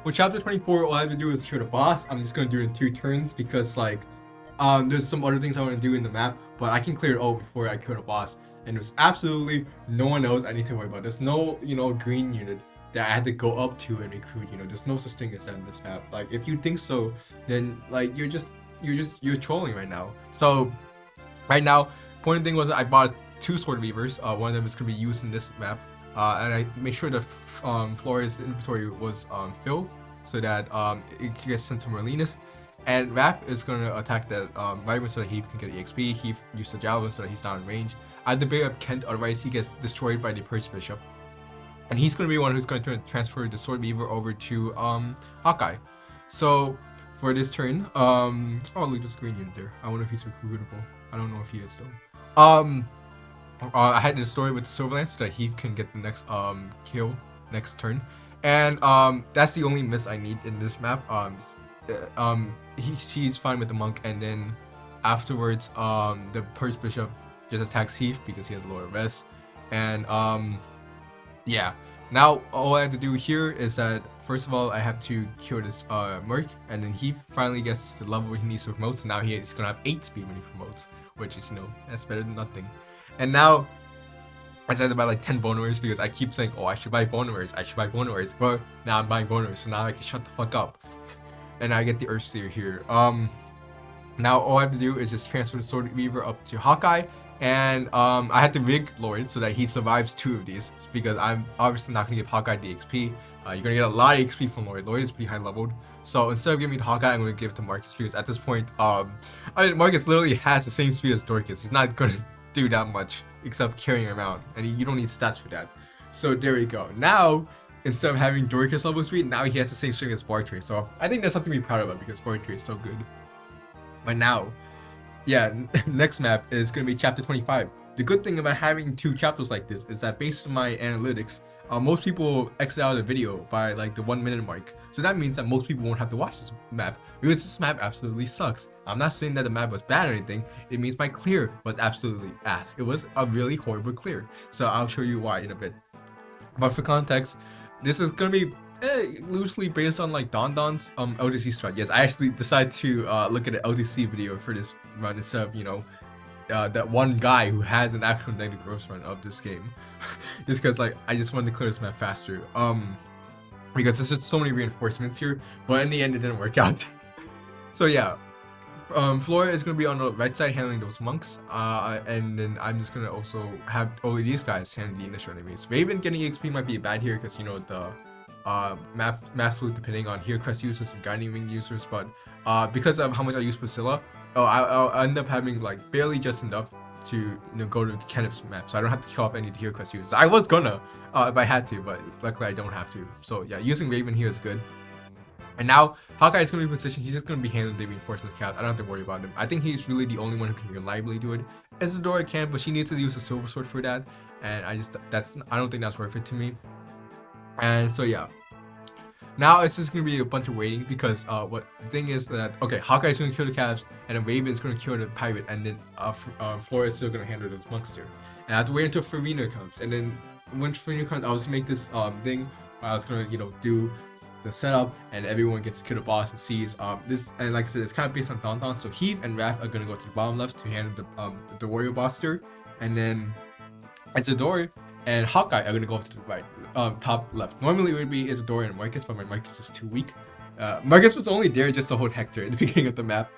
with chapter 24, all I have to do is cure the boss. I'm just gonna do it in 2 turns because like there's some other things I want to do in the map, but I can clear it all before I kill the boss. And there's absolutely no one else I need to worry about. There's no, green unit that I had to go up to and recruit. There's no such thing as that in this map. Like, if you think so, then like you're trolling right now. So right now, important thing was I bought 2 sword weavers. One of them is gonna be used in this map, and I made sure that Flora's inventory was filled so that it gets sent to Merlinus. And Raph is gonna attack that Vibrant so that he can get EXP. He used the Javelin so that he's down in range. I have to bait up Kent, otherwise he gets destroyed by the Purge Bishop. And he's gonna be one who's going to transfer the Sword Weaver over to Hawkeye. So for this turn, oh look, there's a green unit there. I wonder if he's recruitable. I don't know if he is though. I had this story with the Silverlance so that he can get the next kill next turn. And that's the only miss I need in this map. She's fine with the monk, and then afterwards the Purge Bishop just attacks Heath because he has lower res. And yeah, now all I have to do here is that first of all I have to kill this Merc, and then he finally gets to the level where he needs to promote. So now he's gonna have 8 speed when he promotes, which is, that's better than nothing. And now I decided to buy like 10 boners because I keep saying, oh, I should buy boners, but now I'm buying boners, so now I can shut the fuck up. And I get the Earthseer here. Now all I have to do is just transfer the Sword Weaver up to Hawkeye, and I had to rig Lord so that he survives 2 of these because I'm obviously not gonna give Hawkeye the XP. You're gonna get a lot of XP from Lord. Lord is pretty high leveled, so instead of giving it to Hawkeye, I'm gonna give it to Marcus because at this point, Marcus literally has the same speed as Dorcas. He's not gonna do that much except carrying him out, and you don't need stats for that. So there we go. Now, instead of having Dorcas level speed, now he has the same strength as Bartray. So I think that's something to be proud about because Bartray is so good. But now, yeah, next map is going to be chapter 25. The good thing about having 2 chapters like this is that based on my analytics, most people exit out of the video by like the 1 minute mark. So that means that most people won't have to watch this map because this map absolutely sucks. I'm not saying that the map was bad or anything. It means my clear was absolutely ass. It was a really horrible clear. So I'll show you why in a bit. But for context, this is gonna be loosely based on like Don's LTC strat. Yes, I actually decided to look at an LTC video for this run instead of that one guy who has an actual negative growth run of this game. Just because like I just wanted to clear this map faster. Because there's just so many reinforcements here, but in the end it didn't work out. So yeah. Flora is going to be on the right side handling those monks, and then I'm just going to also have all of these guys handling the initial enemies. Raven getting EXP might be bad here because the mass loot depending on hero crest users and guiding wing users, but because of how much I use Priscilla, I'll end up having like barely just enough to go to Kenneth's map, so I don't have to kill off any of the hero quest users. I was gonna if I had to, but luckily I don't have to. So yeah, using Raven here is good. And now Hawkeye is going to be positioned. He's just going to be handling the reinforcement count. I don't have to worry about him. I think he's really the only one who can reliably do it. Isadora can, but she needs to use a silver sword for that, and I don't think that's worth it to me. And so yeah, now it's just going to be a bunch of waiting because what the thing is that Hawkeye is going to kill the calves, and then Raven is going to kill the pirate, and then Flora is still going to handle the monster. And I have to wait until Farina comes, and then when Farina comes, I was going to make this thing where I was going to do the setup, and everyone gets to kill the boss and sees this. And like I said, it's kind of based on Don. So Heath and Raph are gonna go to the bottom left to handle the warrior boss here, and then Isadora and Hawkeye are gonna go to the right, top left. Normally it would be Isadora and Marcus, but my Marcus is too weak. Marcus was only there just to hold Hector at the beginning of the map,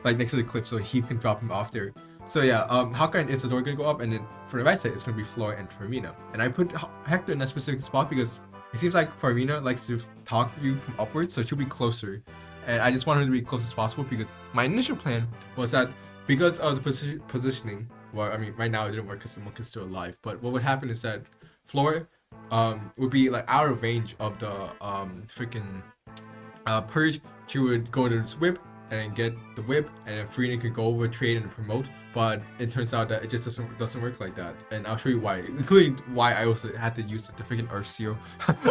like next to the cliff, so Heath can drop him off there. So yeah, Hawkeye and Isadora are gonna go up, and then for the right side it's gonna be Flora and Farina. And I put Hector in that specific spot because it seems like Farina likes to talk to you from upwards, so she'll be closer. And I just want her to be close as possible because my initial plan was that because of the positioning, well, I mean, right now it didn't work because the monk is still alive, but what would happen is that Flora would be like out of range of the freaking Purge. She would go to this whip and then get the whip, and then Farina could go over, trade, and promote. But it turns out that it just doesn't work like that, and I'll show you why, including why I also had to use the freaking Earth Seal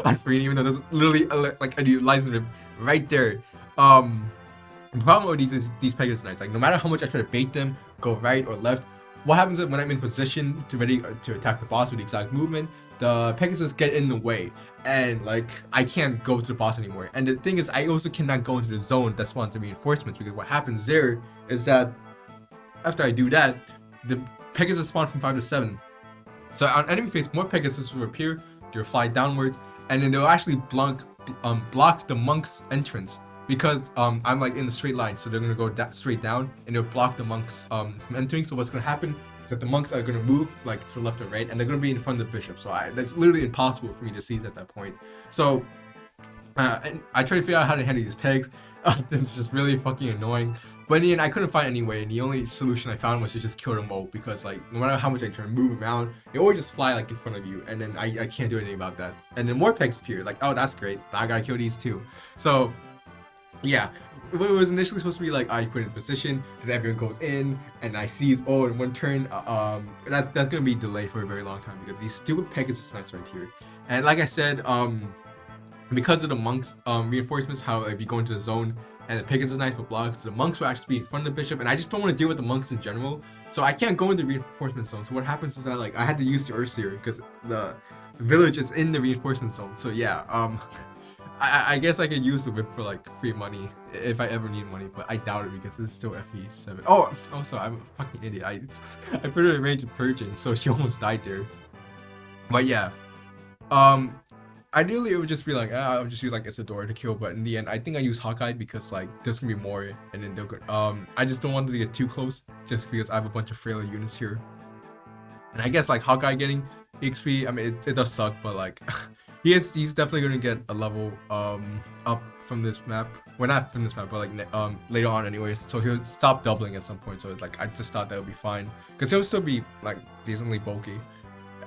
on Farina, even though there's literally like a utilizing rip right there. The problem with these Pegasus Knights, like no matter how much I try to bait them, go right or left, what happens is when I'm in position to ready to attack the boss with the exact movement, the Pegasus get in the way, and like I can't go to the boss anymore. And the thing is, I also cannot go into the zone that spawns the reinforcements, because what happens there is that after I do that, the Pegasus spawn from 5 to 7. So on enemy phase, more Pegasus will appear, they'll fly downwards, and then they'll actually block the monk's entrance, because I'm like in a straight line, so they're gonna go straight down, and they'll block the monks from entering. So what's gonna happen is that the monks are gonna move like to the left or right, and they're gonna be in front of the bishop. So that's literally impossible for me to seize at that point. So and I try to figure out how to handle these pegs. It's just really fucking annoying. But in the end, I couldn't find any way, and the only solution I found was to just kill them all, because like no matter how much I try to move around, they always just fly like in front of you, and then I can't do anything about that. And then more pegs appear, like, oh, that's great, I gotta kill these too. So yeah, it was initially supposed to be like I put in position, and everyone goes in, and I seize all in one turn. That's gonna be delayed for a very long time, because these stupid Pegasus Knights right here. And like I said, because of the monks reinforcements, how if you go into the zone and the Pegasus Knights will block, so the monks will actually be in front of the bishop, and I just don't want to deal with the monks in general, so I can't go into the reinforcement zone. So what happens is that like I had to use the Earthseer, because the village is in the reinforcement zone. So yeah, I guess I could use the whip for like free money if I ever need money, but I doubt it, because it's still FE7. Oh, also I'm a fucking idiot. I put her in range of purging, so she almost died there. But yeah, ideally it would just be like I would just use like Isadora to kill, but in the end I think I use Hawkeye, because like there's gonna be more, and then they'll go, I just don't want them to get too close, just because I have a bunch of frail units here. And I guess like Hawkeye getting XP, I mean it does suck, but like he's definitely gonna get a level up from this map. Well, not from this map, but like later on anyways, so he'll stop doubling at some point. So it's like I just thought that would be fine, because he'll still be like decently bulky,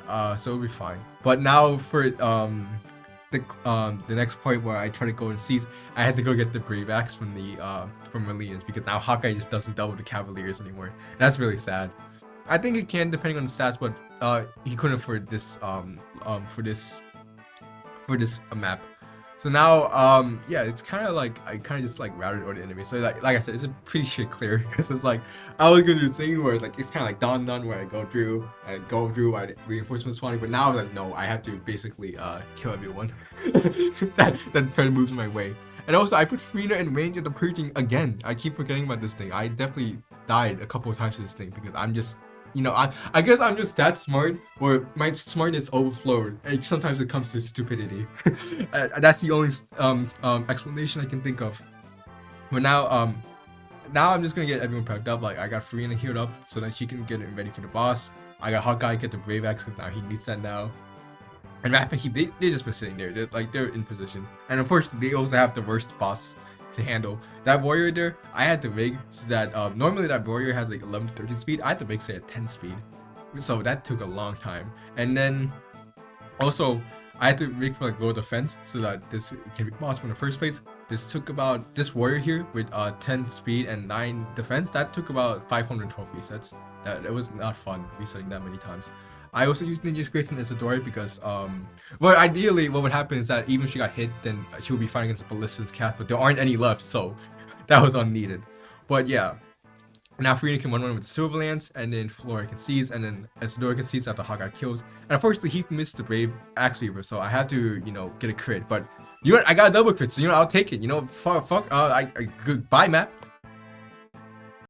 so it'll be fine. But now for the next point where I try to go and seize, I had to go get the Brave Axe from the from Marlene's, because now Hawkeye just doesn't double the Cavaliers anymore. That's really sad. I think it can, depending on the stats, but he couldn't for this map. So now yeah, it's kind of like I kind of just like routed all the enemies. So like I said, it's a pretty shit clear, because it's like I was gonna do the thing where like it's kind of like done where I go through I reinforcement spawning, but now I'm like, no, I have to basically kill everyone that try to move in my way. And also I put Frina in range of the purging again. I keep forgetting about this thing. I definitely died a couple of times to this thing, because I'm just, you know, I guess I'm just that smart, or my smartness overflowed, and sometimes it comes to stupidity. That's the only explanation I can think of. But now I'm just gonna get everyone prepped up. Like I got Farina healed up so that she can get it ready for the boss. I got Hawkeye get the Brave Axe, because now he needs that now. And Rapid, they're just been sitting there. They're in position. And unfortunately, they also have the worst boss to handle. That warrior there, I had to rig so that normally that warrior has like 11 to 13 speed. I had to rig say at 10 speed, so that took a long time. And then also I had to rig for like low defense so that this can be possible in the first place. This took about, this warrior here with 10 speed and 9 defense, that took about 512 resets. That it was not fun resetting that many times. I also used Ninja's Grace and Isadora because, well, ideally what would happen is that even if she got hit, then she would be fighting against the Ballista's cast, but there aren't any left, so that was unneeded. But yeah, now Farina can 1-1 with the Silver Lance, and then Flora can seize, and then Isadora can seize after Hawkeye kills. And unfortunately, he missed the Brave Axe Weaver, so I had to, you know, get a crit. But you know what? I got a double crit, so you know, I'll take it. You know, fuck, goodbye, map.